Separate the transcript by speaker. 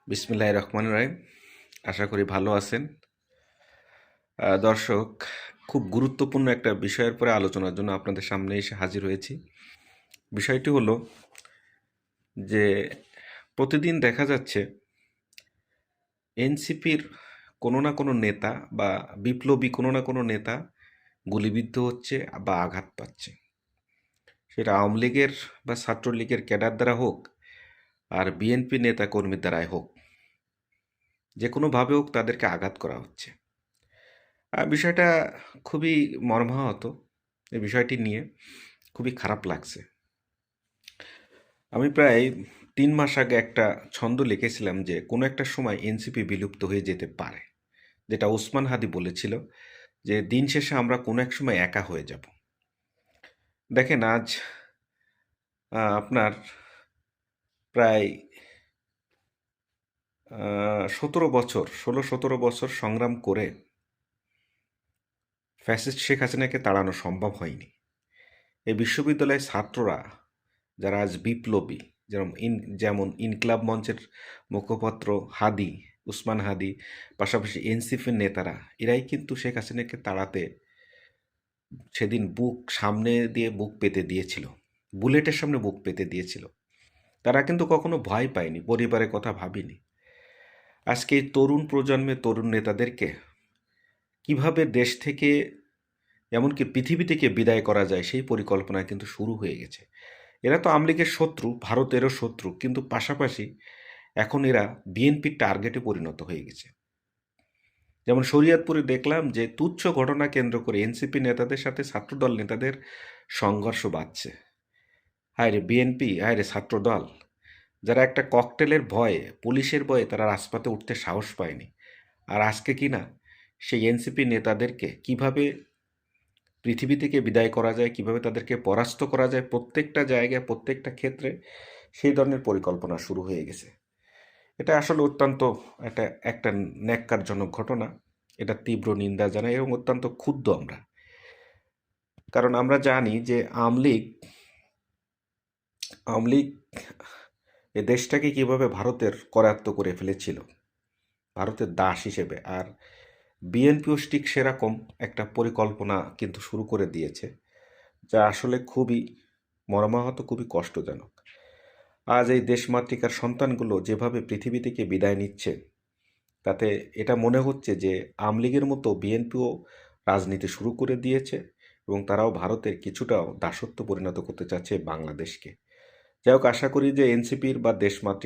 Speaker 1: বিসমিল্লাহির রহমানির রহিম। আশা করি ভালো আছেন। দর্শক, খুব গুরুত্বপূর্ণ একটা বিষয়ের পরে আলোচনার জন্য আপনাদের সামনে এসে হাজির হয়েছি। বিষয়টি হলো যে প্রতিদিন দেখা যাচ্ছে এনসিপির কোনো না কোনো নেতা বা বিপ্লবী কোনো না কোনো নেতা গুলিবিদ্ধ হচ্ছে বা আঘাত পাচ্ছে। সেটা আওয়ামী লীগের বা ছাত্রলীগের ক্যাডার দ্বারা হোক আর বিএনপি নেতা কর্মীর দ্বারাই হোক, যে কোনোভাবে হোক তাদেরকে আঘাত করা হচ্ছে। বিষয়টা খুবই মর্মাহত। এই বিষয়টি নিয়ে খুবই খারাপ লাগছে। আমি প্রায় ৩ মাস আগে একটা ছন্দ লিখেছিলাম যে কোনো একটা সময় এনসিপি বিলুপ্ত হয়ে যেতে পারে, যেটা ওসমান হাদি বলেছিল যে দিন শেষে আমরা কোনো এক সময় একা হয়ে যাব। দেখেন আজ আপনার প্রায় ১৬-১৭ বছর সংগ্রাম করে ফ্যাসিস্ট শেখ হাসিনাকে তাড়ানো সম্ভব হয়নি। এই বিশ্ববিদ্যালয়ের ছাত্ররা যারা আজ বিপ্লবী, যেমন ইনকিলাব মঞ্চের মুখপাত্র হাদি, উসমান হাদি, পাশাপাশি এনসিপির নেতারা, এরাই কিন্তু শেখ হাসিনাকে তাড়াতে সেদিন সামনে দিয়ে বুক পেতে দিয়েছিল, বুলেটের সামনে বুক পেতে দিয়েছিল। তারা কিন্তু কখনো ভয় পায়নি, পরিবারের কথা ভাবেনি। আজকে এই তরুণ প্রজন্মের তরুণ নেতাদেরকে কিভাবে দেশ থেকে, এমনকি পৃথিবী থেকে বিদায় করা যায় সেই পরিকল্পনা কিন্তু শুরু হয়ে গেছে। এরা তো আওয়ামী লীগের শত্রু, ভারতেরও শত্রু, কিন্তু পাশাপাশি এখন এরা বিএনপির টার্গেটে পরিণত হয়ে গেছে। যেমন শরীয়তপুরে দেখলাম যে তুচ্ছ ঘটনা কেন্দ্র করে এনসিপি নেতাদের সাথে ছাত্রদল নেতাদের সংঘর্ষ বাড়ছে। হায় রে বিএনপি, হায় রে ছাত্রদল, যারা একটা ককটেলের ভয়ে, পুলিশের ভয়ে তারা রাজপথে উঠতে সাহস পায়নি। আর আজকে কিনা সেই এনসিপি নেতাদেরকে কিভাবে পৃথিবী থেকে বিদায় করা যায়, কিভাবে তাদেরকে পরাস্ত করা যায়, প্রত্যেকটা জায়গায় প্রত্যেকটা ক্ষেত্রে সেই ধরনের পরিকল্পনা শুরু হয়ে গেছে। এটা আসলে অত্যন্ত একটা একটা ন্যাক্কারজনক ঘটনা। এটা তীব্র নিন্দা জানাই এবং অত্যন্ত ক্ষুব্ধ আমরা। কারণ আমরা জানি যে আওয়ামী লীগ এ দেশটাকে কিভাবে ভারতের করায়ত্ত করে ফেলেছিল, ভারতের দাস হিসেবে। আর বিএনপিও ঠিক সেরকম একটা পরিকল্পনা কিন্তু শুরু করে দিয়েছে, যা আসলে খুবই মর্মাহত, খুবই কষ্টজনক। আজ এই দেশমাতৃকার সন্তানগুলো যেভাবে পৃথিবী থেকে বিদায় নিচ্ছে, তাতে এটা মনে হচ্ছে যে আওয়ামী লীগের মতো বিএনপিও রাজনীতি শুরু করে দিয়েছে এবং তারাও ভারতের কিছুটাও দাসত্ব পরিণত করতে চাচ্ছে বাংলাদেশকে। যাই হোক, আশা করি যে এনসিপির বা দেশমাতৃক